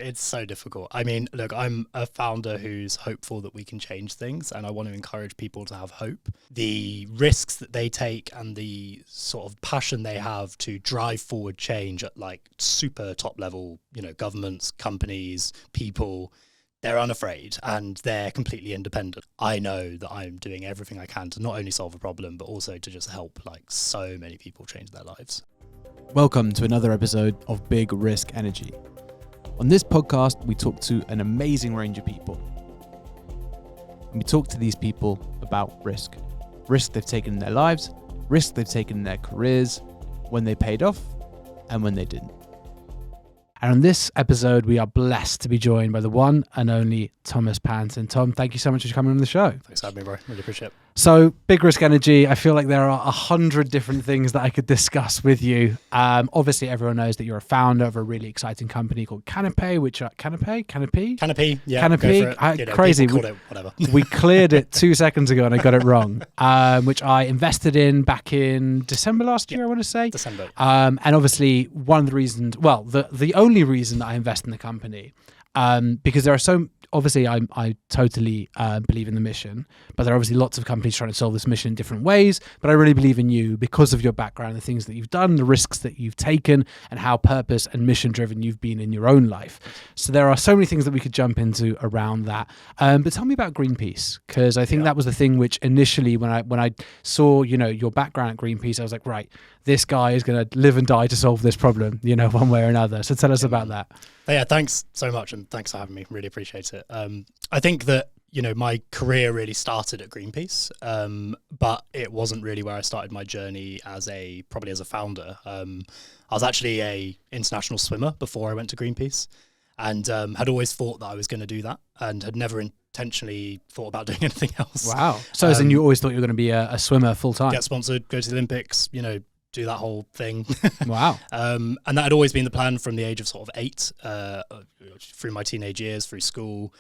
it's so difficult. I mean, look, I'm a founder who's hopeful that we can change things, and I want to encourage people to have hope. The risks that they take and the sort of passion they have to drive forward change at like super top level, governments, companies, people, they're unafraid and they're completely independent. I know that I'm doing everything I can to not only solve a problem, but also to just help like so many people change their lives. Welcome to another episode of Big Risk Energy. On this podcast, we talk to an amazing range of people. And we talk to these people about risk. Risk they've taken in their lives, risk they've taken in their careers, when they paid off and when they didn't. And on this episode, we are blessed to be joined by the one and only Thomas Panton. Tom, thank you so much for coming on the show. Thanks for having me, bro. Really appreciate it. So, Big Risk Energy, I feel like there are 100 different things that I could discuss with you. Obviously, everyone knows that you're a founder of a really exciting company called Canopey, which are Canopey, yeah. Canopey, go for it. Crazy. Call it whatever. We cleared it 2 seconds ago and I got it wrong, which I invested in back in December last year, I want to say. December. And obviously, one of the reasons, well, the only reason that I invest in the company, because there are so. Obviously, I totally believe in the mission, but there are obviously lots of companies trying to solve this mission in different ways. But I really believe in you because of your background, the things that you've done, the risks that you've taken, and how purpose and mission driven you've been in your own life. So there are so many things that we could jump into around that. But tell me about Greenpeace, because I think that was the thing which initially, when I saw your background at Greenpeace, I was like, right, this guy is going to live and die to solve this problem, one way or another. So tell us about that. Yeah, thanks so much, and thanks for having me. Really appreciate it. I think that my career really started at Greenpeace, but it wasn't really where I started my journey as a founder. I was actually a international swimmer before I went to Greenpeace, and had always thought that I was going to do that, and had never intentionally thought about doing anything else. Wow! So as in you always thought you were going to be a swimmer full time? Get sponsored, go to the Olympics, do that whole thing. Wow. And that had always been the plan from the age of sort of 8, through my teenage years, through school.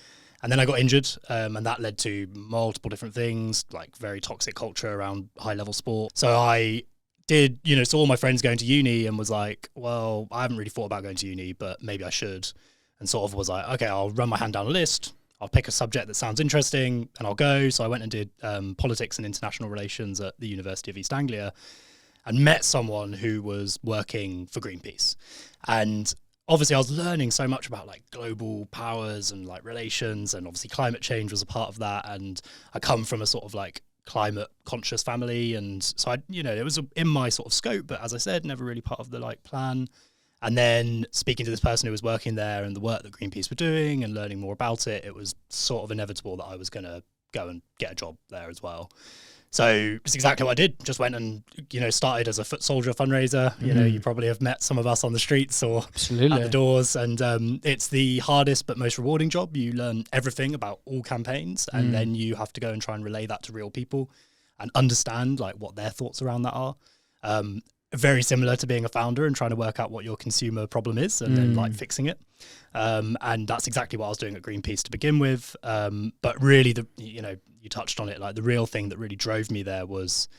And then I got injured, and that led to multiple different things, like very toxic culture around high-level sport. So I did, saw all my friends going to uni and was like, well, I haven't really thought about going to uni, but maybe I should. And sort of was like, okay, I'll run my hand down a list. I'll pick a subject that sounds interesting and I'll go. So I went and did politics and international relations at the University of East Anglia, and met someone who was working for Greenpeace. And obviously I was learning so much about like global powers and like relations, and obviously climate change was a part of that. And I come from a sort of like climate conscious family. And so it was in my sort of scope, but as I said, never really part of the like plan. And then speaking to this person who was working there and the work that Greenpeace were doing and learning more about it, it was sort of inevitable that I was going to go and get a job there as well. So it's exactly what I did. Just went and, started as a foot soldier fundraiser. You probably have met some of us on the streets or Absolutely. At the doors. And it's the hardest but most rewarding job. You learn everything about all campaigns, and then you have to go and try and relay that to real people and understand like what their thoughts around that are. Very similar to being a founder and trying to work out what your consumer problem is and then like fixing it. And that's exactly what I was doing at Greenpeace to begin with. But really you touched on it, like the real thing that really drove me there was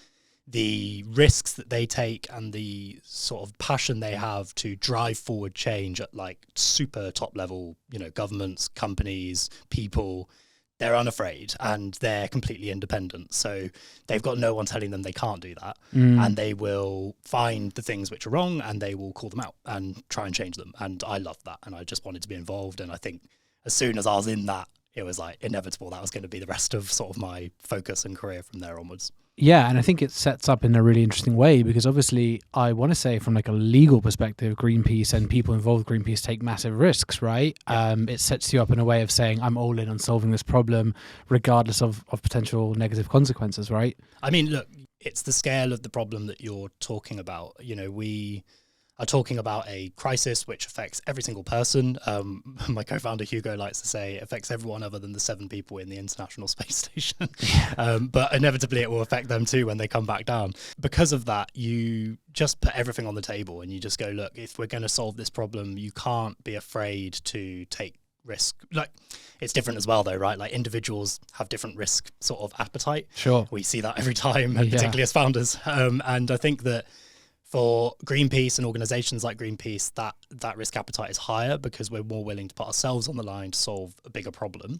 the risks that they take and the sort of passion they have to drive forward change at like super top level, governments, companies, people. They're unafraid and they're completely independent. So they've got no one telling them they can't do that. And they will find the things which are wrong and they will call them out and try and change them. And I loved that. And I just wanted to be involved. And I think as soon as I was in that, it was like inevitable that was going to be the rest of sort of my focus and career from there onwards. Yeah, and I think it sets up in a really interesting way because obviously I want to say from like a legal perspective, Greenpeace and people involved with Greenpeace take massive risks, right? Yeah. It sets you up in a way of saying I'm all in on solving this problem regardless of potential negative consequences, right? I mean, look, it's the scale of the problem that you're talking about. We are talking about a crisis which affects every single person. My co-founder Hugo likes to say it affects everyone other than the 7 people in the International Space Station. But inevitably it will affect them too when they come back down. Because of that, you just put everything on the table and you just go, look, if we're going to solve this problem, you can't be afraid to take risk. Like, it's different as well though, right? Like individuals have different risk sort of appetite. Sure. We see that every time, and particularly as founders. And I think that For Greenpeace and organizations like Greenpeace, that risk appetite is higher because we're more willing to put ourselves on the line to solve a bigger problem.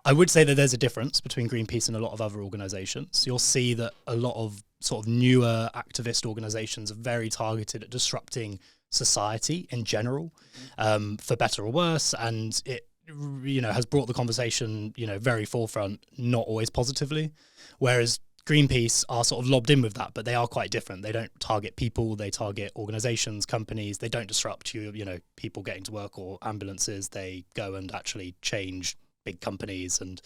I would say that there's a difference between Greenpeace and a lot of other organizations. You'll see that a lot of sort of newer activist organizations are very targeted at disrupting society in general, for better or worse, and it has brought the conversation very forefront, not always positively, whereas Greenpeace are sort of lobbed in with that, but they are quite different. They don't target people, they target organizations, companies. They don't disrupt people getting to work or ambulances. They go and actually change big companies. And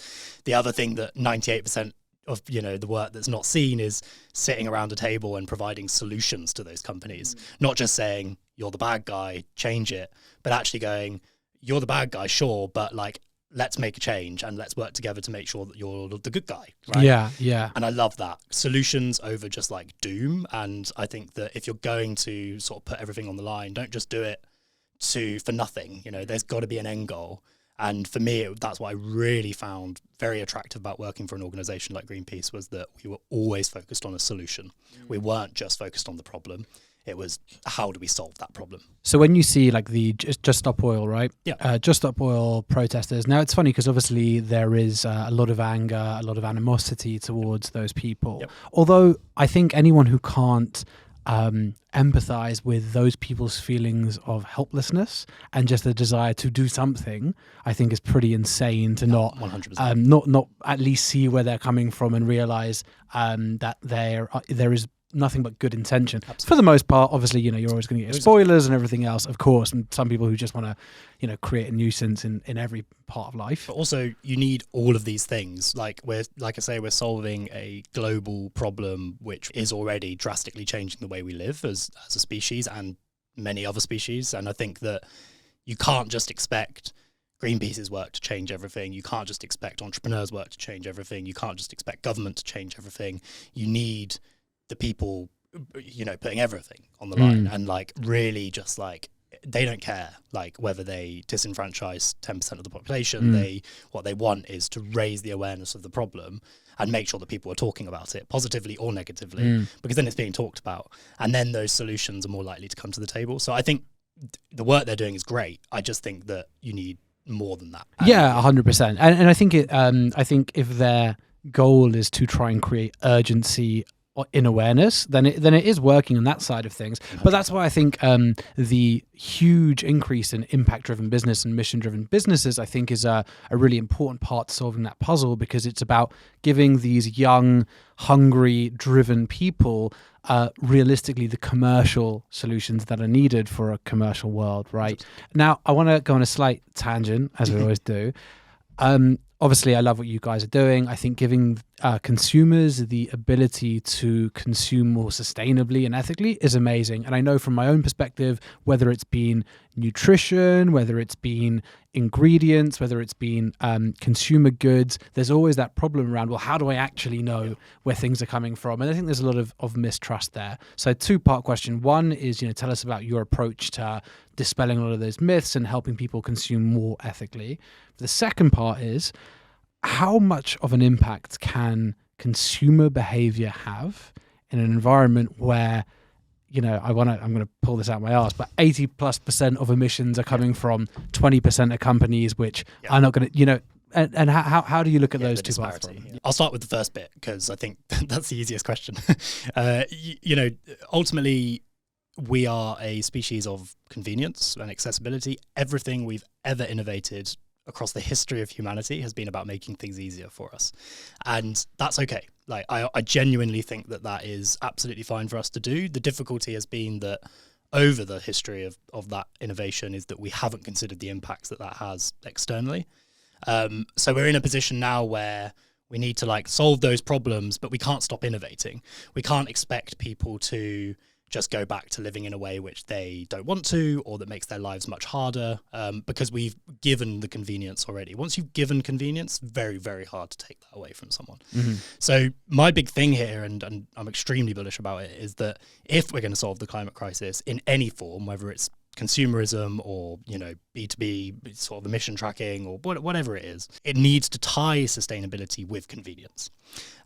the other thing that 98% of the work that's not seen is sitting around a table and providing solutions to those companies, not just saying you're the bad guy, change it, but actually going, you're the bad guy, sure, but like, let's make a change and let's work together to make sure that you're the good guy, right? Yeah. And I love that. Solutions over just like doom. And I think that if you're going to sort of put everything on the line, don't just do it for nothing. There's got to be an end goal. And for me, that's what I really found very attractive about working for an organization like Greenpeace, was that we were always focused on a solution. We weren't just focused on the problem. It was, how do we solve that problem? So when you see like the Just Stop Oil, right? Yeah. Just Stop Oil protesters. Now it's funny because obviously there is a lot of anger, a lot of animosity towards those people. Yep. Although I think anyone who can't empathize with those people's feelings of helplessness and just the desire to do something, I think is pretty insane to not 100%. Not at least see where they're coming from and realize that there is nothing but good intention. Absolutely. For the most part. Obviously, you're always going to get spoilers and everything else, of course, and some people who just want to create a nuisance in every part of life. But also you need all of these things. Like we're solving a global problem which is already drastically changing the way we live as a species and many other species. And I think that you can't just expect Greenpeace's work to change everything. You can't just expect entrepreneurs' work to change everything. You can't just expect government to change everything. You need the people, putting everything on the line and like really just like, they don't care like whether they disenfranchise 10% of the population. What they want is to raise the awareness of the problem and make sure that people are talking about it positively or negatively, because then it's being talked about, and then those solutions are more likely to come to the table. So I think the work they're doing is great. I just think that you need more than that. Yeah, 100%. And I think I think if their goal is to try and create urgency in awareness, then it is working on that side of things. But that's why I think the huge increase in impact-driven business and mission-driven businesses, I think, is a really important part to solving that puzzle, because it's about giving these young, hungry, driven people realistically the commercial solutions that are needed for a commercial world, right? Now, I want to go on a slight tangent, as we always do. Obviously, I love what you guys are doing. I think giving consumers the ability to consume more sustainably and ethically is amazing. And I know from my own perspective, whether it's been nutrition, whether it's been ingredients, whether it's been consumer goods, there's always that problem around, well, how do I actually know where things are coming from? And I think there's a lot of mistrust there. So two-part question. One is, tell us about your approach to dispelling a lot of those myths and helping people consume more ethically. The second part is, how much of an impact can consumer behavior have in an environment where, I'm going to pull this out my arse, but 80+% of emissions are coming from 20% of companies, which are not going to, and how do you look at those two parts? I'll start with the first bit, because I think that's the easiest question. Ultimately, we are a species of convenience and accessibility. Everything we've ever innovated across the history of humanity has been about making things easier for us. And that's okay. Like, I genuinely think that is absolutely fine for us to do. The difficulty has been that over the history of that innovation is that we haven't considered the impacts that has externally. So we're in a position now where we need to solve those problems, but we can't stop innovating. We can't expect people to just go back to living in a way which they don't want to, or that makes their lives much harder, because we've given the convenience already. Once you've given convenience, very, very hard to take that away from someone. So my big thing here, and I'm extremely bullish about it, is that if we're going to solve the climate crisis in any form, whether it's consumerism or B2B sort of emission tracking or whatever it is, it needs to tie sustainability with convenience.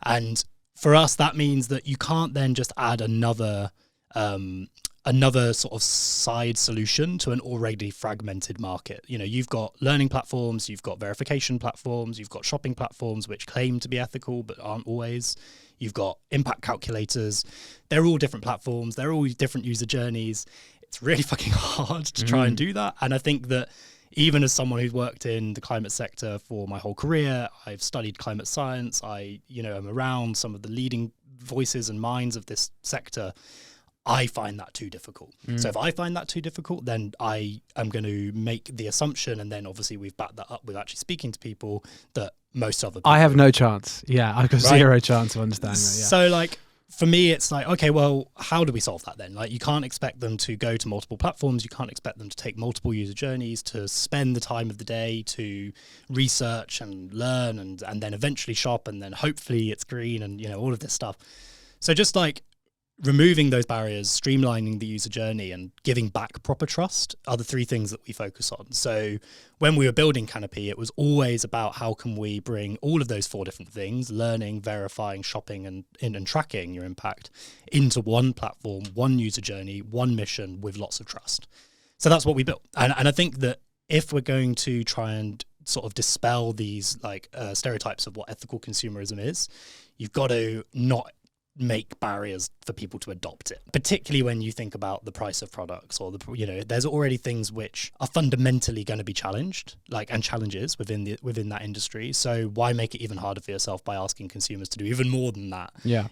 And for us, that means that you can't then just add another another sort of side solution to an already fragmented market. You've got learning platforms, you've got verification platforms, you've got shopping platforms which claim to be ethical but aren't always. You've got impact calculators. They're all different platforms. They're all different user journeys. It's really fucking hard to try and do that. And I think that even as someone who's worked in the climate sector for my whole career, I've studied climate science. I, am around some of the leading voices and minds of this sector. I find that too difficult. So if I find that too difficult, then I am going to make the assumption, and then obviously we've backed that up with actually speaking to people, that most other people... I have no chance. Yeah, I've got zero chance of understanding that. Yeah. So like, for me, it's like, okay, well, how do we solve that then? Like, you can't expect them to go to multiple platforms. You can't expect them to take multiple user journeys, to spend the time of the day to research and learn and then eventually shop, and then hopefully it's green and, all of this stuff. So just like removing those barriers, streamlining the user journey, and giving back proper trust are the three things that we focus on. So when we were building Canopey, it was always about how can we bring all of those four different things, learning, verifying, shopping, and tracking your impact, into one platform, one user journey, one mission with lots of trust. So that's what we built. And I think that if we're going to try and sort of dispel these stereotypes of what ethical consumerism is, you've got to not make barriers for people to adopt it, particularly when you think about the price of products, or there's already things which are fundamentally going to be challenged, and challenges within that industry. So why make it even harder for yourself by asking consumers to do even more than that? Yeah,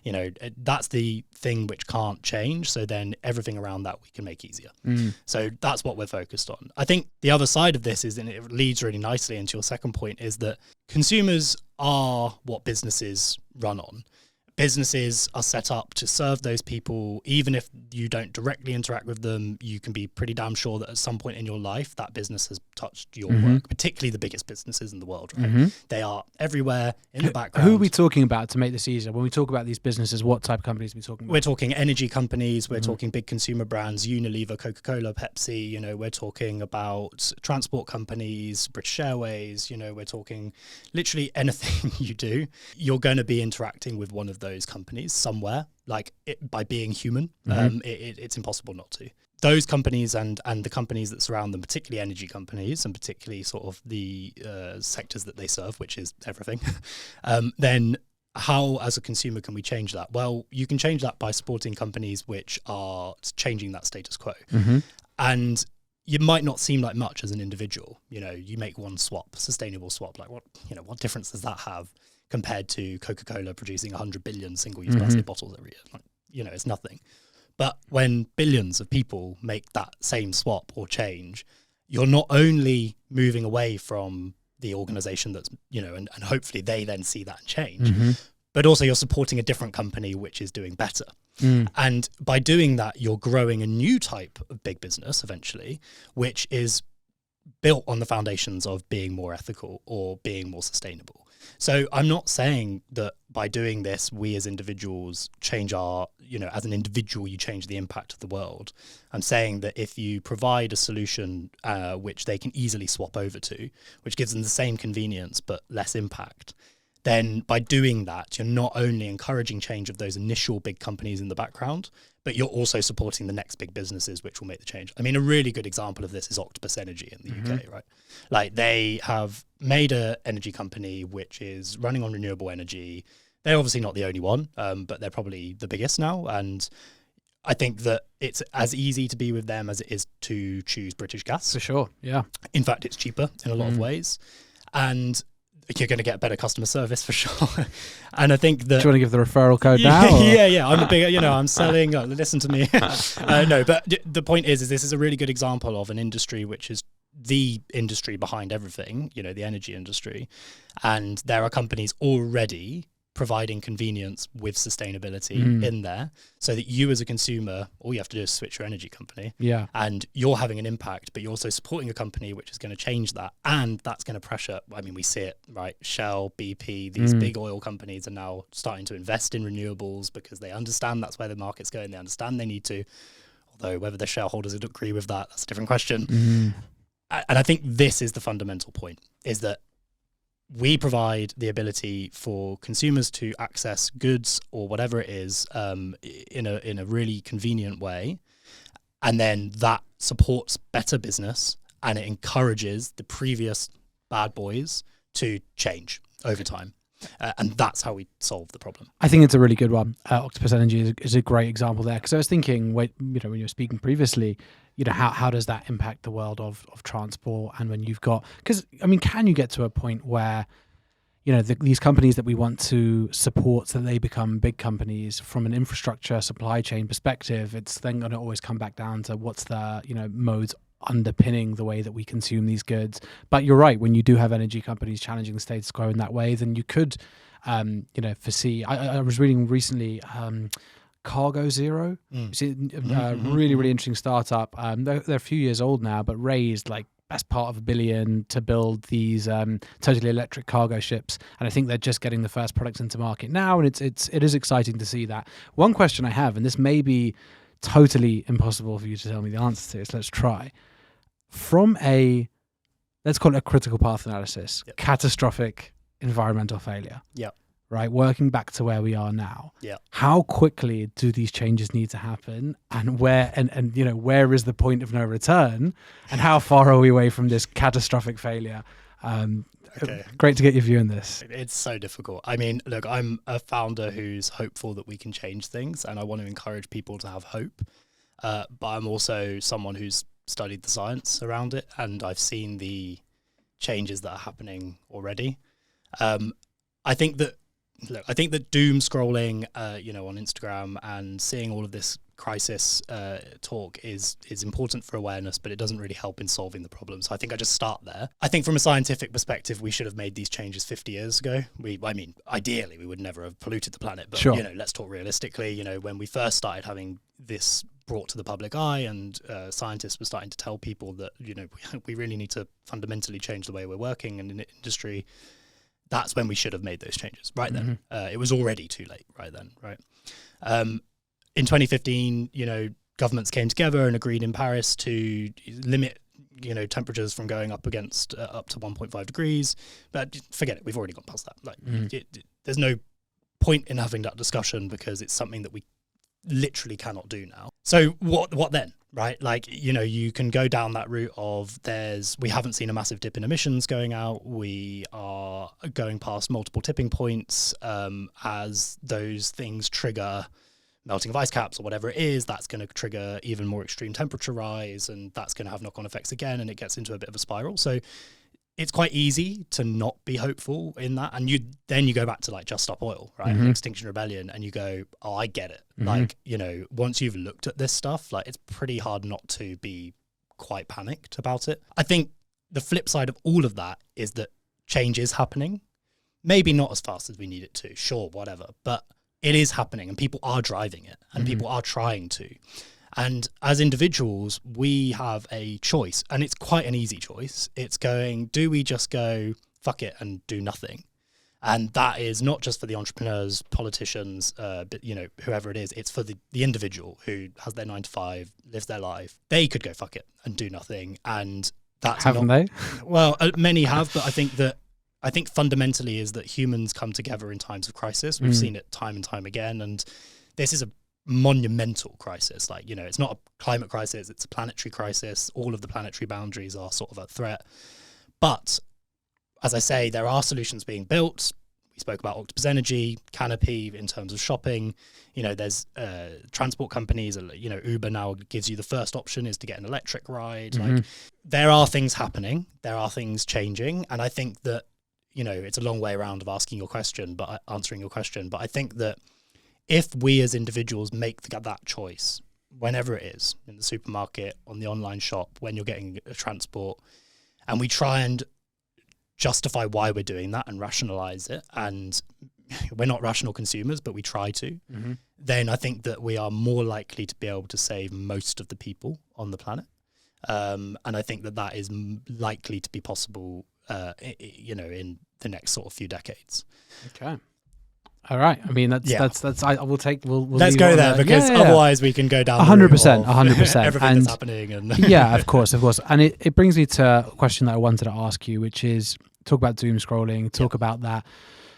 that's the thing which can't change. So then everything around that we can make easier. So that's what we're focused on. I think the other side of this is, and it leads really nicely into your second point, is that consumers are what businesses run on. Businesses are set up to serve those people. Even if you don't directly interact with them, you can be pretty damn sure that at some point in your life, that business has touched your work, particularly the biggest businesses in the world, right? They are everywhere in the background. Who are we talking about to make this easier? When we talk about these businesses, what type of companies are we talking about? We're talking energy companies. We're talking big consumer brands, Unilever, Coca-Cola, Pepsi. We're talking about transport companies, British Airways. We're talking literally anything you do. You're going to be interacting with one of those companies somewhere, by being human. It's impossible not to. Those companies and the companies that surround them, particularly energy companies, and particularly sort of the sectors that they serve, which is everything, then how, as a consumer, can we change that? Well, you can change that by supporting companies which are changing that status quo. And you might not seem like much as an individual. You make one swap, sustainable swap. What difference does that have compared to Coca-Cola producing 100 billion single-use plastic bottles every year? It's nothing. But when billions of people make that same swap or change, you're not only moving away from the organization that's, and hopefully they then see that and change, but also you're supporting a different company which is doing better. And by doing that, you're growing a new type of big business eventually, which is built on the foundations of being more ethical or being more sustainable. So I'm not saying that by doing this, we as individuals change our, as an individual, you change the impact of the world. I'm saying that if you provide a solution which they can easily swap over to, which gives them the same convenience but less impact, then by doing that, you're not only encouraging change of those initial big companies in the background, but you're also supporting the next big businesses which will make the change. I mean, a really good example of this is Octopus Energy in the UK, right? They have made an energy company which is running on renewable energy. They're obviously not the only one, but they're probably the biggest now. And I think that it's as easy to be with them as it is to choose British Gas. For sure, yeah. In fact, it's cheaper in a lot of ways. And you're going to get better customer service for sure. And I think that... Do you want to give the referral code now? Yeah. I'm a big, I'm selling, listen to me. No, but the point is this is a really good example of an industry which is the industry behind everything, the energy industry. And there are companies already providing convenience with sustainability in there, so that you as a consumer, all you have to do is switch your energy company, and you're having an impact, but you're also supporting a company which is going to change that, and that's going to pressure. I mean, we see it, right? Shell, BP, these big oil companies are now starting to invest in renewables because they understand that's where the market's going. They understand they need to, although whether the shareholders would agree with that's a different question. And I think this is the fundamental point, is that we provide the ability for consumers to access goods or whatever it is in a really convenient way. And then that supports better business and it encourages the previous bad boys to change over time. And that's how we solve the problem. I think it's a really good one. Octopus Energy is a great example there, because I was thinking, when you were speaking previously, how does that impact the world of transport? And when you've got, because I mean, can you get to a point where these companies that we want to support, so that they become big companies from an infrastructure supply chain perspective, it's then going to always come back down to what's the modes underpinning the way that we consume these goods. But you're right, when you do have energy companies challenging the status quo in that way, then you could foresee. I was reading recently Cargo Zero. Really interesting startup. They're a few years old now, but raised like best part of $1 billion to build these totally electric cargo ships, and I think they're just getting the first products into market now, and it is exciting to see that. One question I have, and this may be totally impossible for you to tell me the answer to, so let's try. From let's call it a critical path analysis, catastrophic environmental failure. Right, working back to where we are now. How quickly do these changes need to happen, and where where is the point of no return, and how far are we away from this catastrophic failure? Great to get your view on this. It's so difficult. I mean, look, I'm a founder who's hopeful that we can change things, and I want to encourage people to have hope. But I'm also someone who's studied the science around it, and I've seen the changes that are happening already. I think that doom scrolling, on Instagram and seeing all of this crisis talk is important for awareness, but it doesn't really help in solving the problem. So I think I just start there. I think from a scientific perspective, we should have made these changes 50 years ago. Ideally, we would never have polluted the planet, but let's talk realistically. When we first started having this brought to the public eye, and scientists were starting to tell people that we really need to fundamentally change the way we're working in the industry. That's when we should have made those changes right then. It was already too late right then, right? In 2015, governments came together and agreed in Paris to limit, temperatures from going up to 1.5 degrees. But forget it, we've already gone past that. There's no point in having that discussion, because it's something that we literally cannot do now. So what then, right? You can go down that route of we haven't seen a massive dip in emissions going out. We are going past multiple tipping points. As those things trigger melting of ice caps or whatever it is, that's going to trigger even more extreme temperature rise, and that's going to have knock-on effects again, and it gets into a bit of a spiral. So it's quite easy to not be hopeful in that. And you go back to Just Stop Oil, right? Extinction Rebellion, and you go, oh, I get it. Once you've looked at this stuff, it's pretty hard not to be quite panicked about it. I think the flip side of all of that is that change is happening. Maybe not as fast as we need it to, sure, whatever, but it is happening, and people are driving it, and people are trying to. And as individuals, we have a choice, and it's quite an easy choice. It's do we just go, fuck it, and do nothing? And that is not just for the entrepreneurs, politicians, but whoever it is. It's for the individual who has their 9 to 5, lives their life. They could go, fuck it, and do nothing. And that's haven't they? Well, many have, but I think fundamentally is that humans come together in times of crisis. We've seen it time and time again, and this is a monumental crisis. It's not a climate crisis, it's a planetary crisis. All of the planetary boundaries are sort of a threat. But as I say, there are solutions being built. We spoke about Octopus Energy, Canopey in terms of shopping. There's transport companies, Uber now gives you the first option is to get an electric ride. There are things happening, there are things changing. And I think that, it's a long way around of answering your question, but I think that if we as individuals make that choice, whenever it is, in the supermarket, on the online shop, when you're getting a transport, and we try and justify why we're doing that and rationalize it, and we're not rational consumers, but we try to, then I think that we are more likely to be able to save most of the people on the planet. And I think that is likely to be possible, in the next sort of few decades. Okay. All right. I mean, that's. We'll let's go there, because otherwise we can go down 100%, 100%. Everything that's happening, and yeah, of course. And it brings me to a question that I wanted to ask you, which is, talk about doom scrolling, talk about that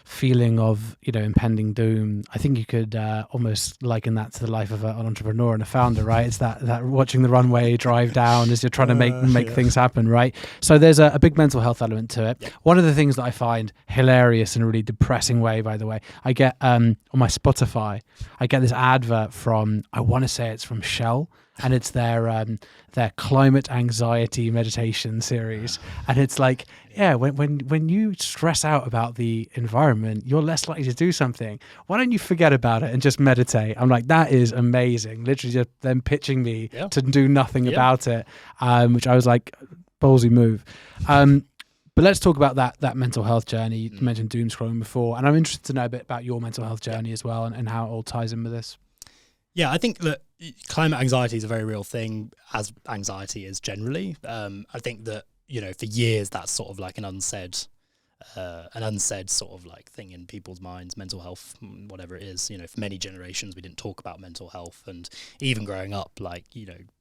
feeling of, impending doom. I think you could almost liken that to the life of an entrepreneur and a founder, right? It's that watching the runway drive down as you're trying to make things happen, right? So there's a big mental health element to it. Yeah. One of the things that I find hilarious in a really depressing way, by the way, I get on my Spotify, I get this advert from, I want to say it's from Shell, and it's their climate anxiety meditation series. And it's like, when you stress out about the environment, you're less likely to do something. Why don't you forget about it and just meditate? I'm like, that is amazing. Literally just them pitching me to do nothing about it, which I was like, ballsy move. But let's talk about that mental health journey. You mentioned doom scrolling before, and I'm interested to know a bit about your mental health journey as well, and how it all ties in with this. Yeah, I think that climate anxiety is a very real thing, as anxiety is generally. I think that, for years, that's sort of like an unsaid sort of like thing in people's minds, mental health, whatever it is. For many generations, we didn't talk about mental health. And even growing up, like,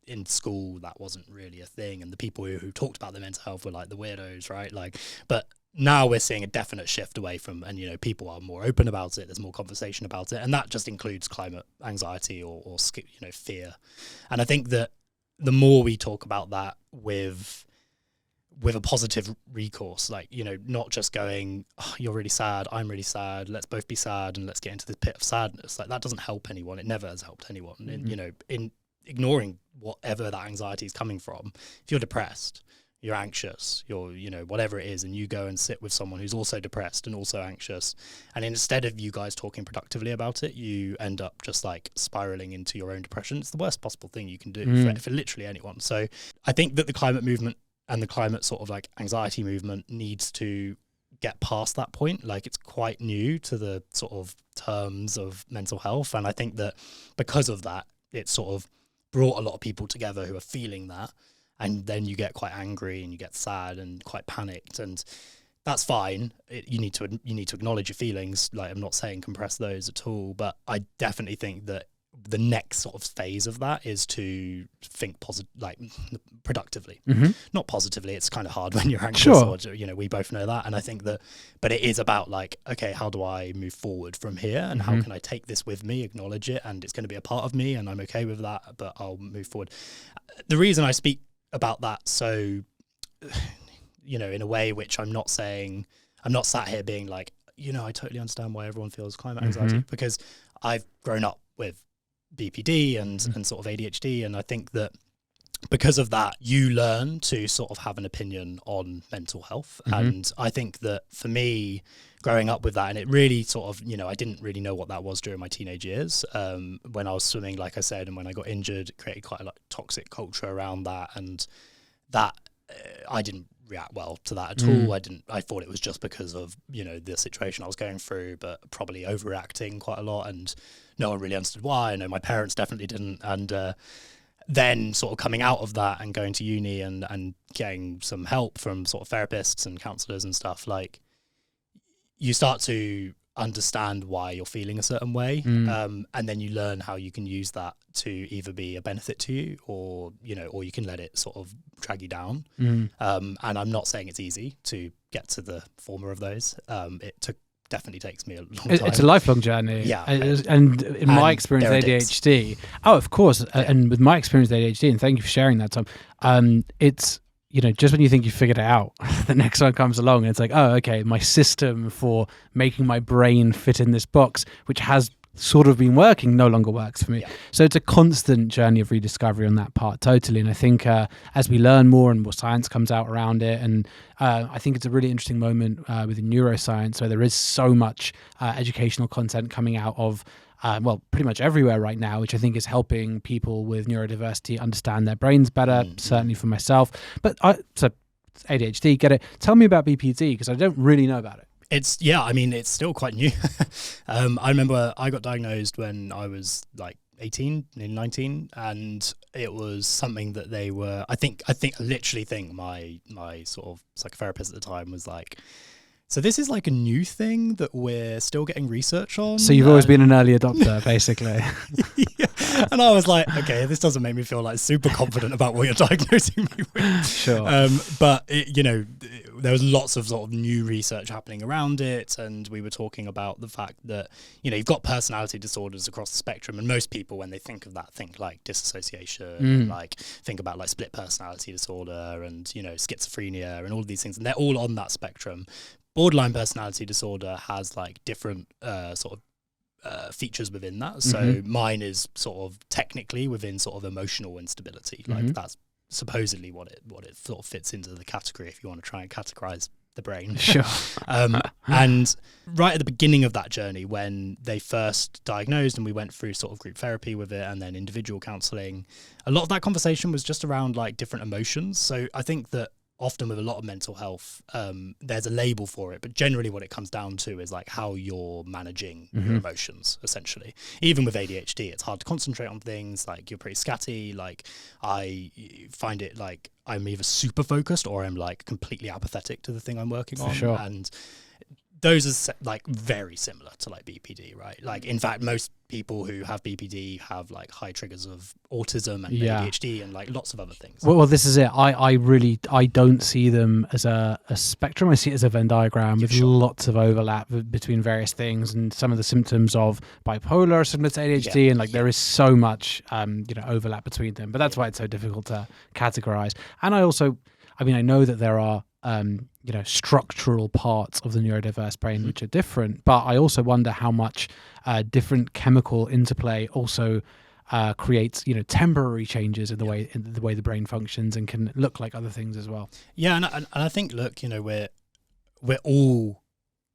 in school, that wasn't really a thing. And the people who talked about their mental health were like the weirdos, right? But now we're seeing a definite shift away from, and people are more open about it. There's more conversation about it, and that just includes climate anxiety or fear. And I think that the more we talk about that with a positive recourse, not just going, oh, you're really sad, I'm really sad, let's both be sad and let's get into this pit of sadness. Like, that doesn't help anyone. It never has helped anyone. Mm-hmm. In ignoring whatever that anxiety is coming from, if you're depressed, you're anxious, you're, whatever it is, and you go and sit with someone who's also depressed and also anxious, and instead of you guys talking productively about it, you end up just like spiraling into your own depression. It's the worst possible thing you can do for literally anyone. So I think that the climate movement and the climate sort of like anxiety movement needs to get past that point. Like, it's quite new to the sort of terms of mental health, and I think that because of that, it sort of brought a lot of people together who are feeling that. And then you get quite angry and you get sad and quite panicked, and that's fine. You need to acknowledge your feelings. Like, I'm not saying compress those at all, but I definitely think that the next sort of phase of that is to think productively, not positively. It's kind of hard when you're anxious. Sure. Or, we both know that, and I think that. But it is about like, okay, how do I move forward from here, and how can I take this with me, acknowledge it, and it's going to be a part of me, and I'm okay with that. But I'll move forward. The reason I speak about that, so in a way which I'm not sat here being like, I totally understand why everyone feels climate anxiety, because I've grown up with BPD and sort of ADHD, and I think that because of that, you learn to sort of have an opinion on mental health. And I think that for me, growing up with that, and it really sort of, I didn't really know what that was during my teenage years. When I was swimming, like I said, and when I got injured, it created quite a toxic culture around that. And that I didn't react well to that at all. I thought it was just because of, the situation I was going through, but probably overreacting quite a lot. And no one really understood why. I know my parents definitely didn't. And then sort of coming out of that and going to uni and getting some help from sort of therapists and counselors and stuff, like, you start to understand why you're feeling a certain way. And then you learn how you can use that to either be a benefit to you, or you can let it sort of drag you down. And I'm not saying it's easy to get to the former of those. It definitely takes me a long time. It's a lifelong journey. Yeah. And in my experience with ADHD, of course. Yeah. And with my experience with ADHD, and thank you for sharing that, Tom, it's, just when you think you figured it out, the next one comes along and it's like, oh, okay, my system for making my brain fit in this box, which has sort of been working, no longer works for me. Yeah. So it's a constant journey of rediscovery on that part, totally. And I think as we learn more and more science comes out around it, and I think it's a really interesting moment within neuroscience where there is so much educational content coming out of pretty much everywhere right now, which I think is helping people with neurodiversity understand their brains better, certainly for myself. But so ADHD, get it. Tell me about BPD, because I don't really know about it. It's still quite new. I remember I got diagnosed when I was like 18, nearly 19, and it was something that they were, I literally think my sort of psychotherapist at the time was like, so this is like a new thing that we're still getting research on. So you've always been an early adopter, basically. Yeah. And I was like, okay, this doesn't make me feel like super confident about what you're diagnosing me with. Sure. But there was lots of sort of new research happening around it, and we were talking about the fact that you've got personality disorders across the spectrum, and most people, when they think of that, think like dissociation, and like think about like split personality disorder, and schizophrenia, and all of these things, and they're all on that spectrum. Borderline personality disorder has like different features within that. So mine is sort of technically within sort of emotional instability. Like that's supposedly what it sort of fits into the category if you want to try and categorize the brain. Sure. And right at the beginning of that journey, when they first diagnosed and we went through sort of group therapy with it and then individual counseling, a lot of that conversation was just around like different emotions. So I think that often with a lot of mental health, there's a label for it, but generally what it comes down to is like how you're managing your emotions, essentially. Even with ADHD, it's hard to concentrate on things, like you're pretty scatty. Like I find it like I'm either super focused or I'm like completely apathetic to the thing I'm working on. Sure. And those are like very similar to like BPD, right? Like in fact, most people who have BPD have like high triggers of autism and ADHD and like lots of other things. Well, this is it. I don't see them as a spectrum. I see it as a Venn diagram with lots of overlap between various things, and some of the symptoms of bipolar are similar to ADHD, and like there is so much overlap between them. But that's why it's so difficult to categorize. And I know that there are structural parts of the neurodiverse brain which are different, but I also wonder how much different chemical interplay also creates temporary changes in the way the brain functions and can look like other things as well. Yeah, and I think we're all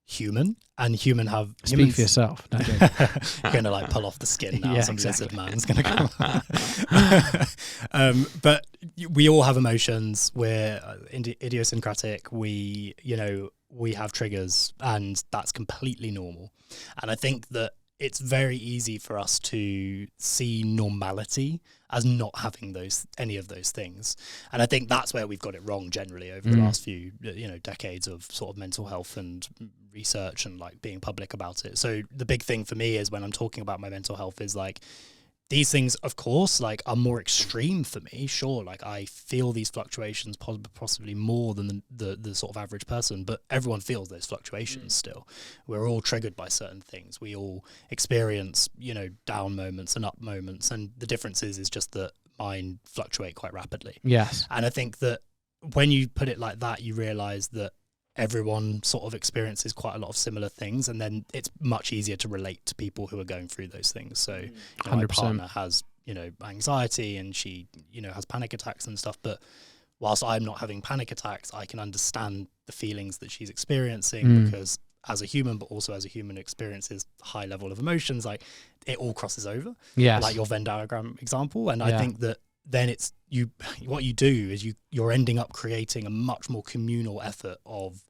human, and humans Speak for yourself. No, you're gonna like pull off the skin now. Some lizard man's gonna come. But we all have emotions. We're idiosyncratic. We have triggers, and that's completely normal. And I think that it's very easy for us to see normality as not having any of those things. And I think that's where we've got it wrong generally over the last few decades of sort of mental health and research and like being public about it. So the big thing for me is when I'm talking about my mental health is like, these things, of course, like are more extreme for me. Sure, like I feel these fluctuations possibly more than the sort of average person, but everyone feels those fluctuations still. We're all triggered by certain things. We all experience, down moments and up moments. And the difference is just that mine fluctuate quite rapidly. Yes. And I think that when you put it like that, you realize that everyone sort of experiences quite a lot of similar things, and then it's much easier to relate to people who are going through those things. So my partner has anxiety, and she has panic attacks and stuff, but whilst I'm not having panic attacks, I can understand the feelings that she's experiencing because as a human, but also as a human experiences high level of emotions, like it all crosses over. Like your Venn diagram example. And I think that then it's what you do is you're ending up creating a much more communal effort of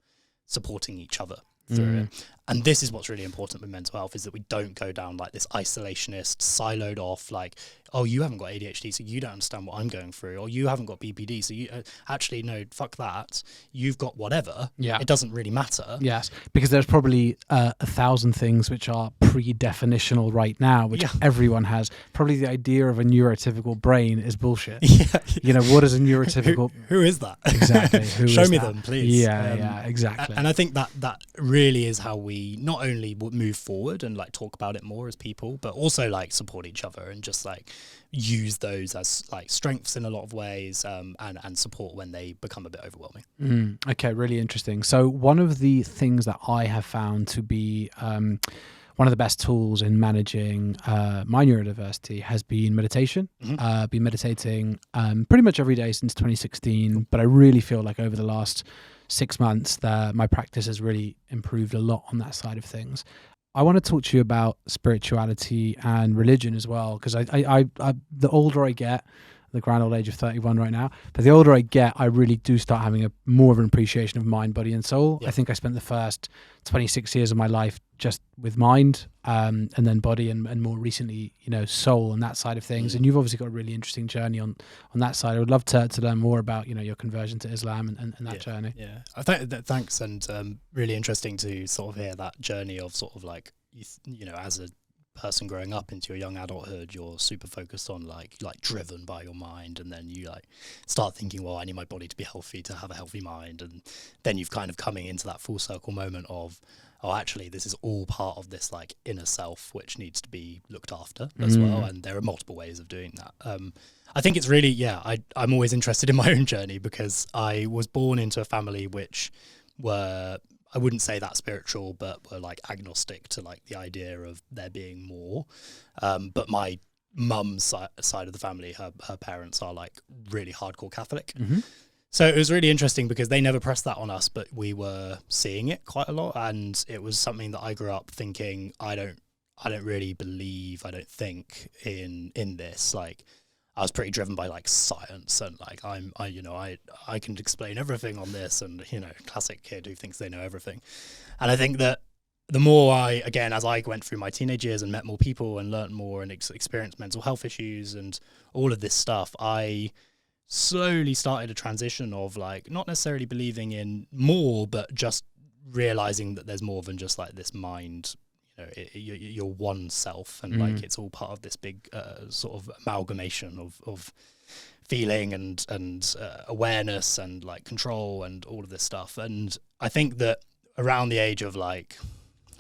supporting each other through it. And this is what's really important with mental health, is that we don't go down like this isolationist, siloed off, like, oh, you haven't got ADHD, so you don't understand what I'm going through, or you haven't got BPD, so you actually, no, fuck that. You've got whatever. Yeah. It doesn't really matter. Yes, because there's probably 1,000 things which are pre-definitional right now, which everyone has. Probably the idea of a neurotypical brain is bullshit. What is a neurotypical... Who is that? Exactly. Show me them, please. Yeah, exactly. And I think that really is how we not only move forward and like talk about it more as people, but also like support each other and just like use those as like strengths in a lot of ways, and support when they become a bit overwhelming. Okay, really interesting. So one of the things that I have found to be one of the best tools in managing my neurodiversity has been meditation. Been meditating pretty much every day since 2016, but I really feel like over the last 6 months that my practice has really improved a lot on that side of things. I want to talk to you about spirituality and religion as well, because I the older I get, the grand old age of 31 right now, but the older I get, I really do start having more of an appreciation of mind, body and soul. I think I spent the first 26 years of my life just with mind, and then body, and more recently, soul and that side of things. And you've obviously got a really interesting journey on that side. I would love to learn more about, your conversion to Islam and that journey. Yeah, thanks. And really interesting to sort of hear that journey of sort of like, as a person growing up into your young adulthood, you're super focused on like driven by your mind, and then you like start thinking, well, I need my body to be healthy to have a healthy mind, and then you've kind of coming into that full circle moment of, oh, actually this is all part of this like inner self which needs to be looked after as well, and there are multiple ways of doing that. I think it's really, I'm always interested in my own journey, because I was born into a family which were, I wouldn't say that spiritual, but were like agnostic to like the idea of there being more. But my mum's side of the family, her parents are like really hardcore Catholic. So it was really interesting because they never pressed that on us, but we were seeing it quite a lot. And it was something that I grew up thinking, I don't really believe, I don't think in this. Like, I was pretty driven by like science, and like I can explain everything on this, and classic kid who thinks they know everything. And I think that the more as I went through my teenage years and met more people and learnt more and experienced mental health issues and all of this stuff, I slowly started a transition of like not necessarily believing in more, but just realizing that there's more than just like this mind. You're one self, and like it's all part of this big sort of amalgamation of feeling and awareness and like control and all of this stuff. And I think that around the age of like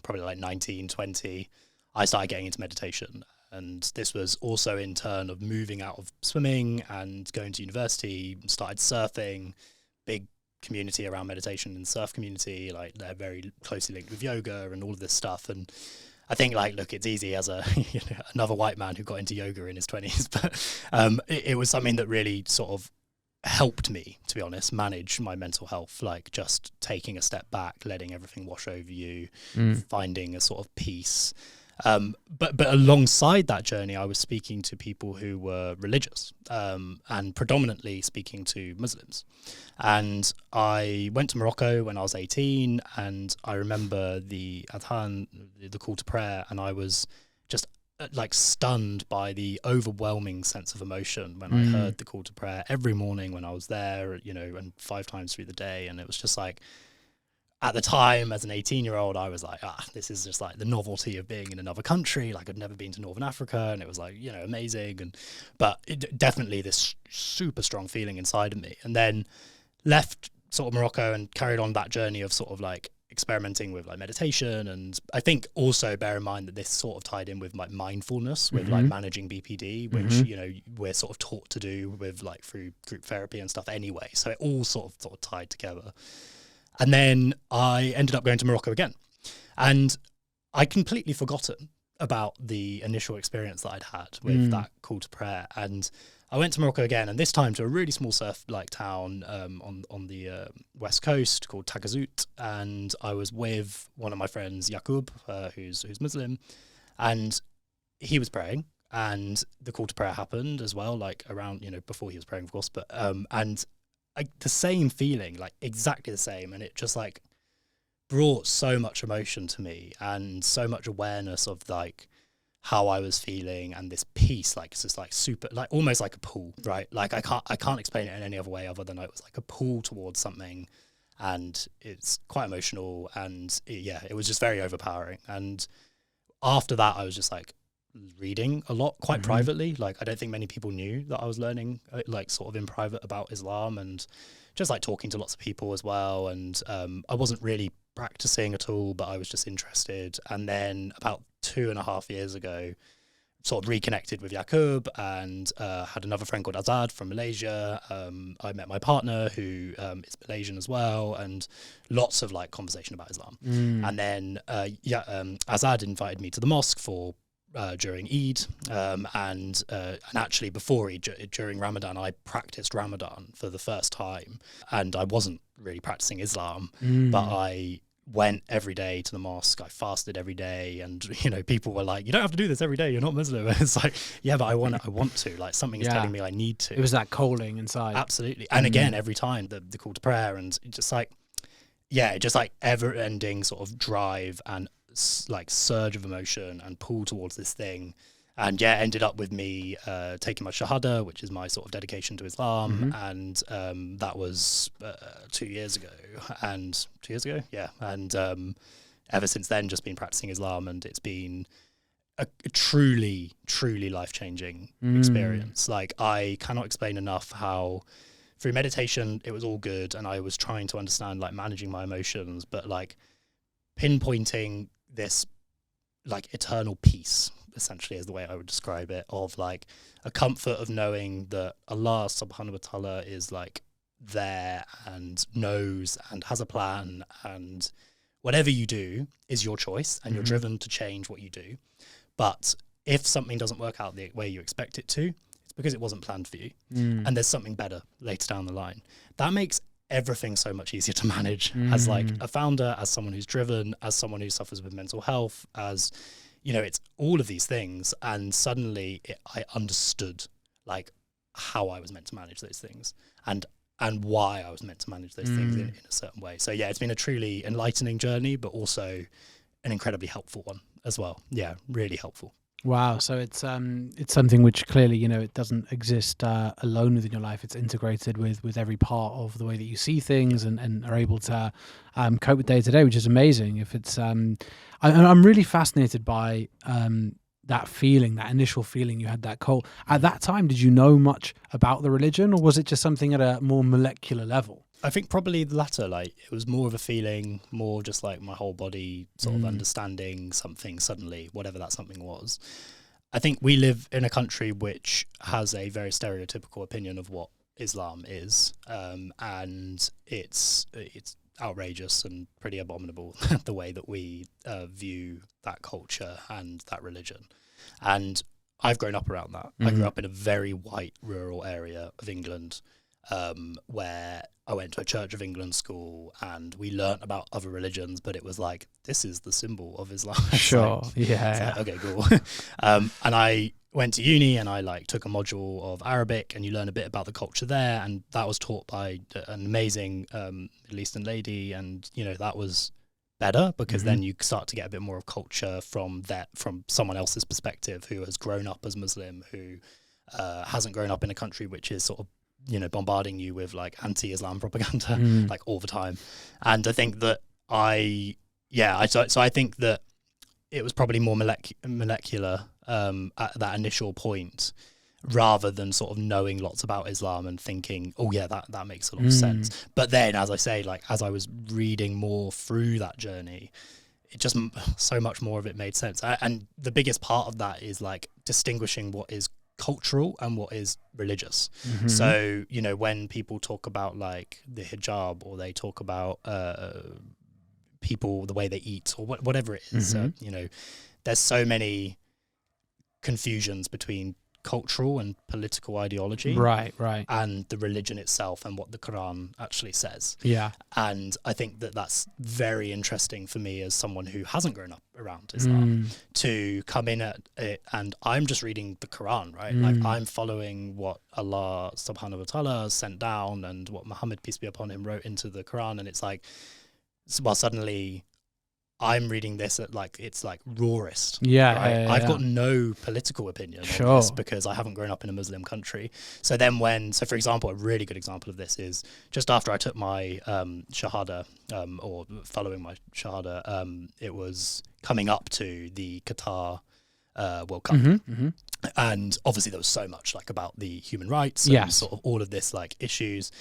probably like 19, 20, I started getting into meditation. And this was also in turn of moving out of swimming and going to university, started surfing, big community around meditation and surf community, like they're very closely linked with yoga and all of this stuff. And I think like, look, it's easy as a another white man who got into yoga in his 20s, but it was something that really sort of helped me, to be honest, manage my mental health, like just taking a step back, letting everything wash over you, finding a sort of peace. But alongside that journey, I was speaking to people who were religious, and predominantly speaking to Muslims. And I went to Morocco when I was 18, and I remember the adhan, the call to prayer, and I was just like stunned by the overwhelming sense of emotion when I heard the call to prayer every morning when I was there, and 5 times through the day. And it was just like, at the time, as an 18-year-old, I was like, this is just like the novelty of being in another country. Like, I'd never been to Northern Africa, and it was like, amazing. But definitely this super strong feeling inside of me. And then left sort of Morocco and carried on that journey of sort of like experimenting with like meditation. And I think also bear in mind that this sort of tied in with like mindfulness, with like managing BPD, which, we're sort of taught to do with like through group therapy and stuff anyway. So it all sort of tied together. And then I ended up going to Morocco again. And I'd completely forgotten about the initial experience that I'd had with that call to prayer. And I went to Morocco again, and this time to a really small surf-like town on the west coast called Taghazout. And I was with one of my friends, Yaqub, who's Muslim. And he was praying, and the call to prayer happened as well, like around, before he was praying, of course. But and the same feeling, like exactly the same, and it just like brought so much emotion to me and so much awareness of like how I was feeling, and this peace, like it's just like super, like almost like a pull, right? Like I can't explain it in any other way other than it was like a pull towards something, and it's quite emotional, and it was just very overpowering. And after that, I was just like reading a lot, quite privately. Like I don't think many people knew that I was learning like sort of in private about Islam, and just like talking to lots of people as well. And I wasn't really practicing at all, but I was just interested. And then about 2.5 years ago, sort of reconnected with Yaqub, and had another friend called Azad from Malaysia. I met my partner who is Malaysian as well, and lots of like conversation about Islam. And then Azad invited me to the mosque for during Eid, and actually before Eid, during Ramadan, I practiced Ramadan for the first time, and I wasn't really practicing Islam, but I went every day to the mosque. I fasted every day, and people were like, "You don't have to do this every day. You're not Muslim." And it's like, yeah, but I want to. Like something is telling me I need to. It was that calling inside. Absolutely, and again, every time the call to prayer, and just like ever-ending sort of drive and like surge of emotion and pull towards this thing. And ended up with me taking my shahada, which is my sort of dedication to Islam. And that was 2 years ago. And 2 years ago, and ever since then just been practicing Islam. And it's been a truly, truly life-changing experience. Like, I cannot explain enough how through meditation it was all good, and I was trying to understand like managing my emotions, but like pinpointing this like eternal peace, essentially, is the way I would describe it, of like a comfort of knowing that Allah subhanahu wa ta'ala is like there and knows and has a plan, and whatever you do is your choice, and you're driven to change what you do. But if something doesn't work out the way you expect it to, it's because it wasn't planned for you, and there's something better later down the line. That makes everything so much easier to manage as like a founder, as someone who's driven, as someone who suffers with mental health, as, you know, it's all of these things. And suddenly I understood like how I was meant to manage those things, and why I was meant to manage those things in a certain way. So yeah, it's been a truly enlightening journey, but also an incredibly helpful one as well. Yeah, really helpful. Wow. So it's something which clearly, you know, it doesn't exist alone within your life. It's integrated with every part of the way that you see things, and are able to cope with day to day, which is amazing. If it's, I'm really fascinated by that feeling, that initial feeling you had, that cult. At that time, did you know much about the religion, or was it just something at a more molecular level? I think probably the latter. Like, it was more of a feeling, more just like my whole body sort of understanding something suddenly, whatever that something was. I think we live in a country which has a very stereotypical opinion of what Islam is, and it's outrageous and pretty abominable the way that we view that culture and that religion. And I've grown up around that. I grew up in a very white rural area of England, where I went to a Church of England school, and we learnt about other religions, but it was like, this is the symbol of Islam. Sure. Like, yeah. like, okay, cool. And I went to uni, and I like took a module of Arabic, and you learn a bit about the culture there, and that was taught by an amazing Middle Eastern lady, and you know, that was better, because then you start to get a bit more of culture from someone else's perspective, who has grown up as Muslim, who hasn't grown up in a country which is sort of, you know, bombarding you with like anti-Islam propaganda like all the time. And I think that I think that it was probably more molecular at that initial point, rather than sort of knowing lots about Islam and thinking, oh yeah, that makes a lot of sense. But then, as I say, like as I was reading more through that journey, it just so much more of it made sense. And the biggest part of that is like distinguishing what is cultural and what is religious. So, you know, when people talk about like the hijab, or they talk about people, the way they eat, or whatever it is, you know, there's so many confusions between cultural and political ideology, right, and the religion itself, and what the Quran actually says. Yeah. And I think that that's very interesting for me as someone who hasn't grown up around Islam, to come in at it, and I'm just reading the Quran, right? Like, I'm following what Allah subhanahu wa ta'ala sent down, and what Muhammad, peace be upon him, wrote into the Quran. And it's like, well, suddenly I'm reading this at like, it's like rawest. Yeah, right? I've got yeah. no political opinion on this, because I haven't grown up in a Muslim country. So then so for example, a really good example of this is just after I took my Shahada, or following my Shahada, it was coming up to the Qatar World Cup. And obviously there was so much like about the human rights and sort of all of this like issues.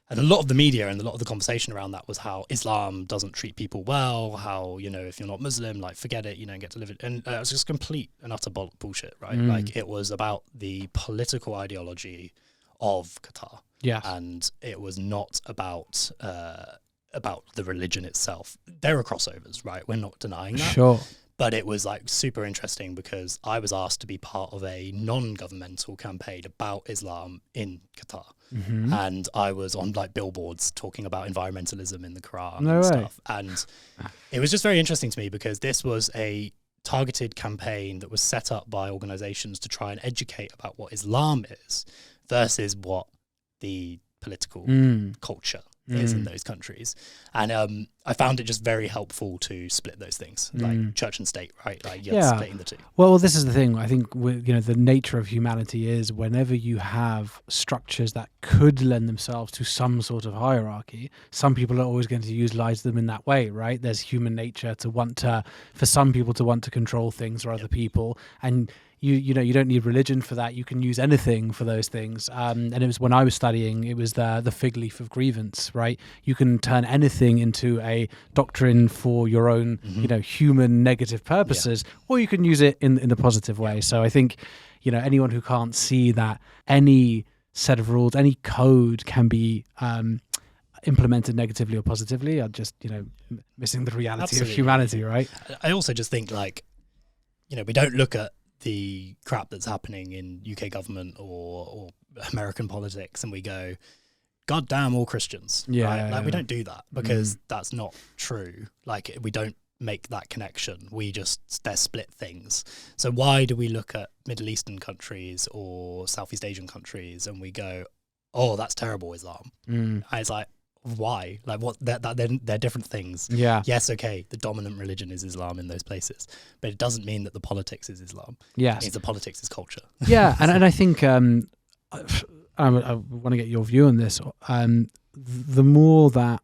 And a lot of the media and a lot of the conversation around that was how Islam doesn't treat people well, how, you know, if you're not Muslim, like, forget it, you don't get to live it. And it was just complete and utter bullshit, right? Like, it was about the political ideology of Qatar. Yeah. And it was not about the religion itself. There are crossovers, right? We're not denying that. Sure. But it was like super interesting, because I was asked to be part of a non-governmental campaign about Islam in Qatar. And I was on like billboards talking about environmentalism in the Quran and stuff. And it was just very interesting to me, because this was a targeted campaign that was set up by organizations to try and educate about what Islam is versus what the political culture is in those countries. And I found it just very helpful to split those things, like church and state, right? Like you're splitting the two. Well, this is the thing. I think the nature of humanity is whenever you have structures that could lend themselves to some sort of hierarchy, some people are always going to utilize them in that way, right? There's human nature for some people to want to control things or other people, and you don't need religion for that. You can use anything for those things. And it was when I was studying, it was the fig leaf of grievance, right? You can turn anything into a doctrine for your own, human negative purposes, or you can use it in a positive way. So I think, anyone who can't see that any set of rules, any code can be implemented negatively or positively, are just, missing the reality of humanity, right? I also just think we don't look at the crap that's happening in UK government or American politics and we go, God damn all Christians. Right? We don't do that because that's not true. Like we don't make that connection. They're split things. So why do we look at Middle Eastern countries or Southeast Asian countries and we go, oh, that's terrible Islam? And it's like, why? Like what? They're different things. Yeah. Yes. Okay. The dominant religion is Islam in those places, but it doesn't mean that the politics is Islam. Yes. It means the politics is culture. Yeah, and I think I want to get your view on this. The more that,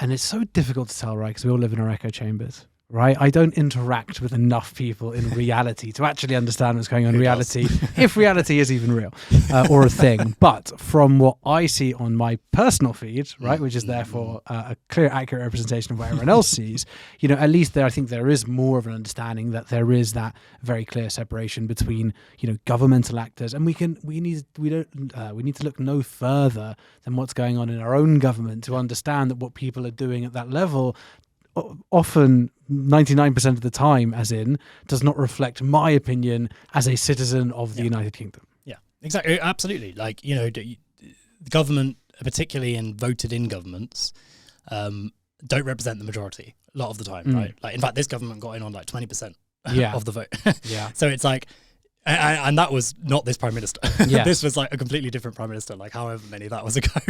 and it's so difficult to tell, right? Because we all live in our echo chambers. Right, I don't interact with enough people in reality to actually understand what's going on in reality, if reality is even real or a thing. But from what I see on my personal feed, right, which is therefore a clear, accurate representation of what everyone else sees, at least I think there is more of an understanding that there is that very clear separation between, governmental actors, and we need to look no further than what's going on in our own government to understand that what people are doing at that level, often 99% of the time, does not reflect my opinion as a citizen of the United Kingdom. Yeah, exactly. Absolutely. Like, the government, particularly in voted in governments, don't represent the majority a lot of the time, right? Like, in fact, this government got in on like 20% of the vote. So it's like, and that was not this prime minister. This was like a completely different prime minister, like however many that was ago.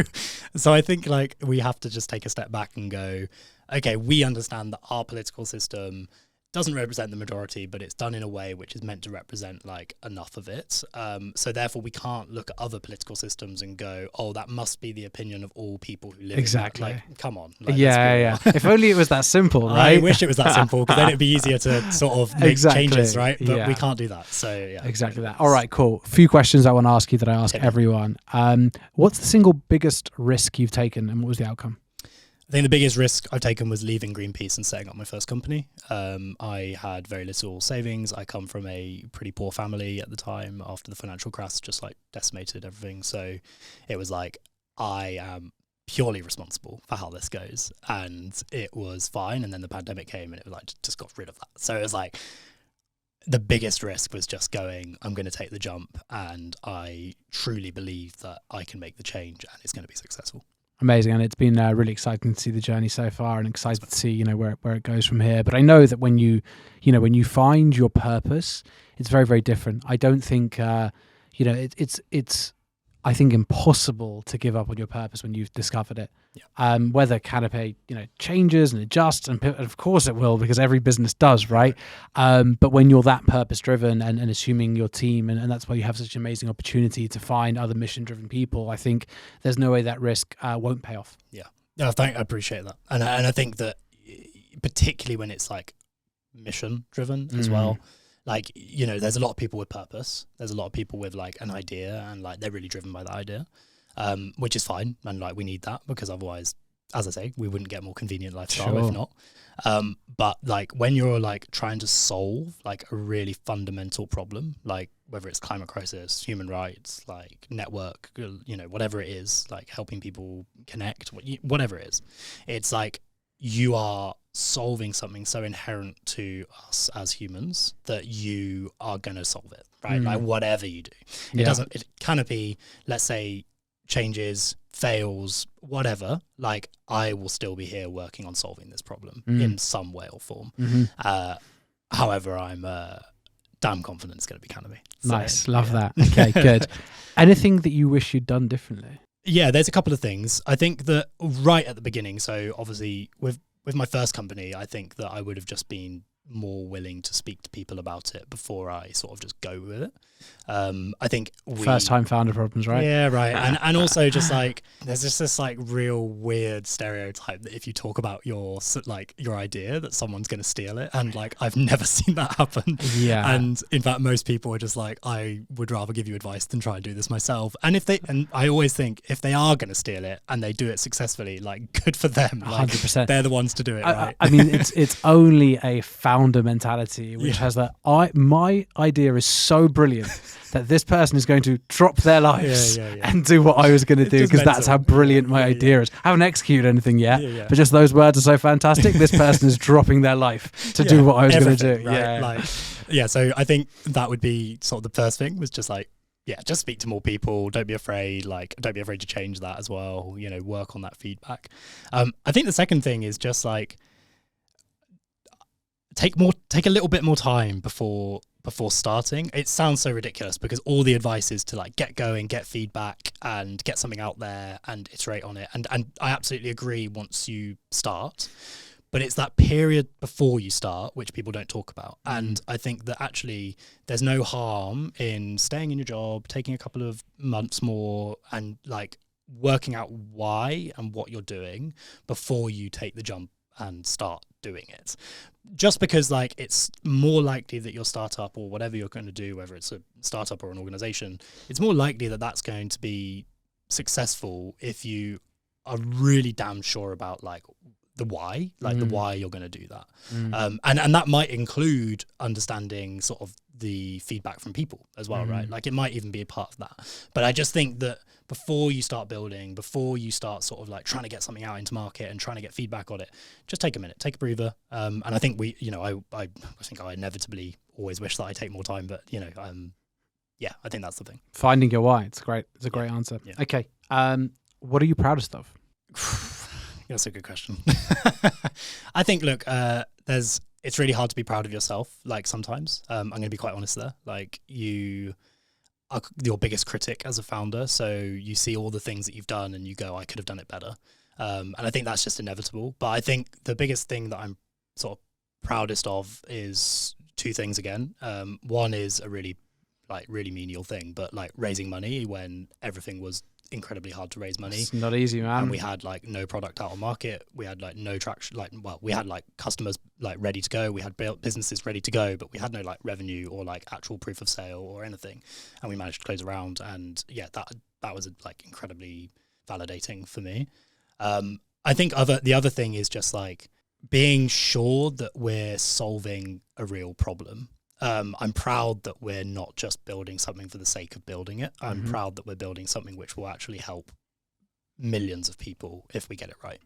So I think like we have to just take a step back and go, okay, we understand that our political system doesn't represent the majority, but it's done in a way which is meant to represent like enough of it. So therefore we can't look at other political systems and go, oh, that must be the opinion of all people who live in that. Like, come on. Like, If only it was that simple, right? I wish it was that simple because then it'd be easier to sort of make changes, right? But we can't do that. So Exactly that. All right, cool. A few questions I want to ask you that I ask everyone. What's the single biggest risk you've taken and what was the outcome? I think the biggest risk I've taken was leaving Greenpeace and setting up my first company. I had very little savings. I come from a pretty poor family at the time after the financial crash just like decimated everything. So it was like, I am purely responsible for how this goes. And it was fine. And then the pandemic came and it was like, just got rid of that. So it was like, the biggest risk was just going, I'm going to take the jump. And I truly believe that I can make the change and it's going to be successful. Amazing, and it's been really exciting to see the journey so far, and excited to see where it goes from here. But I know that when you find your purpose, it's very, very different. I don't think it's I think impossible to give up on your purpose when you've discovered it. Whether Canopey changes and adjusts, and of course it will, because every business does, right? But when you're that purpose driven and assuming your team, and that's why you have such an amazing opportunity to find other mission driven people, I think there's no way that risk won't pay off. I appreciate that, and I think that particularly when it's like mission driven as well. Like, there's a lot of people with purpose. There's a lot of people with like an idea and like they're really driven by that idea, which is fine. And like, we need that because otherwise, as I say, we wouldn't get a more convenient lifestyle if not. But like when you're like trying to solve like a really fundamental problem, like whether it's climate crisis, human rights, like network, whatever it is, like helping people connect, whatever it is, it's like you are solving something so inherent to us as humans that you are going to solve it, right? Like whatever you do, it Canopey, let's say, changes, fails, whatever, like I will still be here working on solving this problem in some way or form. However, I'm damn confident it's going to be Canopey. Nice, love that. Okay, good. Anything that you wish you'd done differently? Yeah, there's a couple of things. I think that right at the beginning, so obviously with my first company, I think that I would have just been more willing to speak to people about it before I sort of just go with it. I think First time founder problems, right? Yeah, right. And also just like there's just this like real weird stereotype that if you talk about your idea that someone's going to steal it, and like I've never seen that happen. Yeah. And in fact, most people are just like, I would rather give you advice than try and do this myself. And I always think if they are going to steal it and they do it successfully, like good for them. Like, 100%. They're the ones to do it, right? I mean, it's only a founder mentality which has that. My idea is so brilliant that this person is going to drop their lives and do what I was going to do because that's how brilliant my idea is. I haven't executed anything yet, but just those words are so fantastic. This person is dropping their life to do what I was going to do. Right? So I think that would be sort of the first thing was just like, just speak to more people. Don't be afraid. Like, don't be afraid to change that as well. You know, work on that feedback. I think the second thing is just like, take a little bit more time before starting. It sounds so ridiculous because all the advice is to like get going, get feedback and get something out there and iterate on it. And I absolutely agree once you start, but it's that period before you start, which people don't talk about. And I think that actually there's no harm in staying in your job, taking a couple of months more and like working out why and what you're doing before you take the jump and start doing it. Just because like it's more likely that your startup or whatever you're going to do, whether it's a startup or an organization, it's more likely that that's going to be successful if you are really damn sure about like the why, the why you're going to do that. And that might include understanding sort of the feedback from people as well, right? Like it might even be a part of that. But I just think that before you start building, before you start sort of like trying to get something out into market and trying to get feedback on it, just take a minute, take a breather. And I think I think I inevitably always wish that I take more time, but I think that's the thing. Finding your why. It's great. It's a great answer. Yeah. Okay. What are you proudest of? That's a good question. I think, look, it's really hard to be proud of yourself. Like sometimes, I'm going to be quite honest there. Like you are your biggest critic as a founder. So you see all the things that you've done and you go, I could have done it better. And I think that's just inevitable. But I think the biggest thing that I'm sort of proudest of is two things again. One is a really menial thing, but like raising money when everything was incredibly hard to raise money. It's not easy, man. And we had like no product out on market. We had like no traction. We had like customers like ready to go. We had businesses ready to go, but we had no like revenue or like actual proof of sale or anything. And we managed to close a round. And that was like incredibly validating for me. I think the other thing is just like being sure that we're solving a real problem. I'm proud that we're not just building something for the sake of building it. I'm proud that we're building something which will actually help millions of people if we get it right.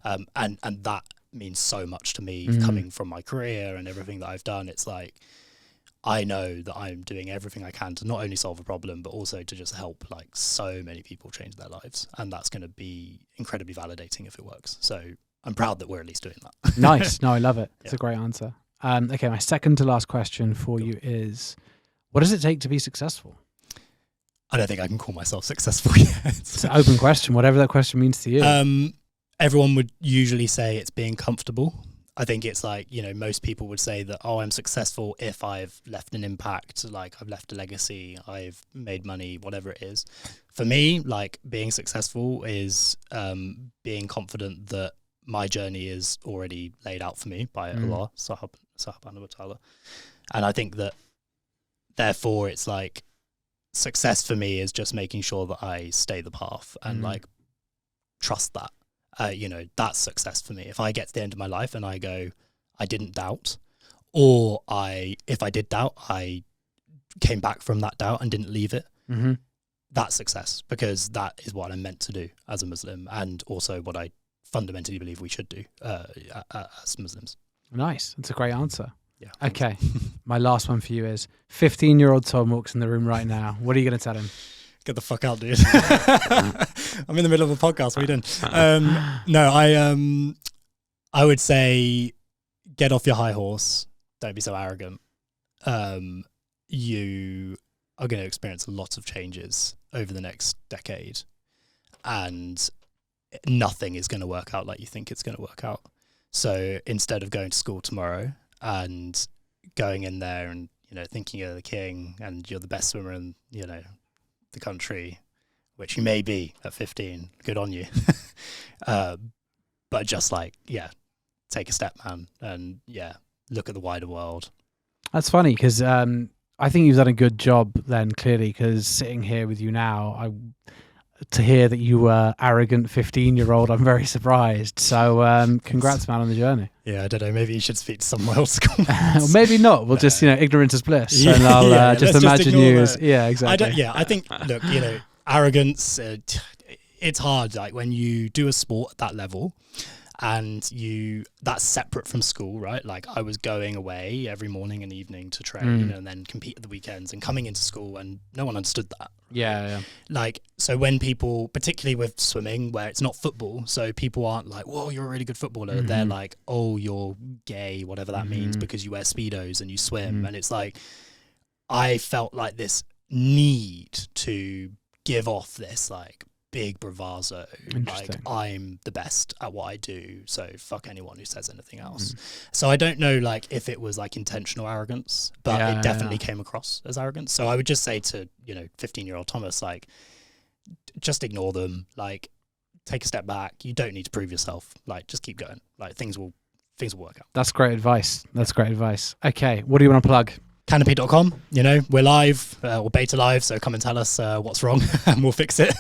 And that means so much to me coming from my career and everything that I've done. It's like, I know that I'm doing everything I can to not only solve a problem, but also to just help like so many people change their lives. And that's going to be incredibly validating if it works. So I'm proud that we're at least doing that. Nice. No, I love it. It's a great answer. Okay, my second to last question for you is, what does it take to be successful? I don't think I can call myself successful yet. It's an open question, whatever that question means to you. Everyone would usually say it's being comfortable. I think it's like, most people would say that, I'm successful if I've left an impact, like I've left a legacy, I've made money, whatever it is. For me, like being successful is being confident that my journey is already laid out for me by Allah, subhanahu wa ta'ala. And I think that therefore it's like success for me is just making sure that I stay the path and like trust that. That's success for me. If I get to the end of my life and I go, I didn't doubt, or if I did doubt, I came back from that doubt and didn't leave it, that's success, because that is what I'm meant to do as a Muslim, and also what I fundamentally believe we should do as Muslims. Nice. That's a great answer. Yeah. Okay. My last one for you is 15-year-old Tom walks in the room right now. What are you going to tell him? Get the fuck out, dude. I'm in the middle of a podcast. What are you doing? No, I would say get off your high horse. Don't be so arrogant. You are going to experience a lot of changes over the next decade. and nothing is going to work out like you think it's going to work out. So instead of going to school tomorrow and going in there and, you know, thinking you're the king and you're the best swimmer in, you know, the country, which you may be at 15, good on you. But just like, yeah, take a step, man, and yeah, look at the wider world. That's funny because I think you've done a good job then, clearly, because sitting here with you now, to hear that you were arrogant 15-year-old, I'm very surprised. So congrats, man, on the journey. Yeah, I don't know. Maybe you should speak to someone else. Or maybe not. We'll just, you know, ignorance is bliss. And I'll just imagine you as, yeah, exactly. I think, look, you know, arrogance, it's hard. Like when you do a sport at that level and that's separate from school, right? Like I was going away every morning and evening to train and then compete at the weekends and coming into school, and no one understood that. Yeah. Like, so when people, particularly with swimming where it's not football, so people aren't like, whoa, you're a really good footballer. They're like, oh, you're gay, whatever that means, because you wear Speedos and you swim. And it's like, I felt like this need to give off this like big bravado, like I'm the best at what I do, so fuck anyone who says anything else. So I don't know like if it was like intentional arrogance, but it definitely came across as arrogance. So I would just say to, you know, 15-year-old Thomas, like, just ignore them, like take a step back. You don't need to prove yourself, like just keep going, like things will work out. That's great advice. Okay, what do you want to plug? Canopey.com, you know, we're live or beta live, so come and tell us what's wrong and we'll fix it.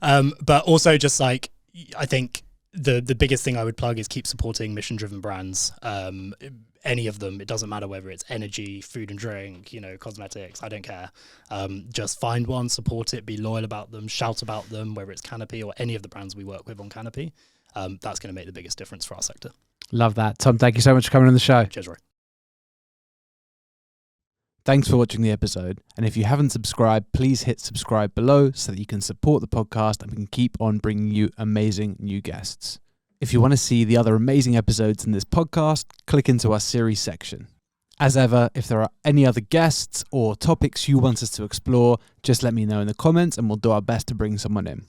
But also just like, I think the biggest thing I would plug is keep supporting mission-driven brands. Any of them, it doesn't matter whether it's energy, food and drink, you know, cosmetics, I don't care. Just find one, support it, be loyal about them, shout about them, whether it's Canopey or any of the brands we work with on Canopey. That's going to make the biggest difference for our sector. Love that. Tom, thank you so much for coming on the show. Cheers, Roei. Thanks for watching the episode. And if you haven't subscribed, please hit subscribe below so that you can support the podcast and we can keep on bringing you amazing new guests. If you want to see the other amazing episodes in this podcast, click into our series section. As ever, if there are any other guests or topics you want us to explore, just let me know in the comments and we'll do our best to bring someone in.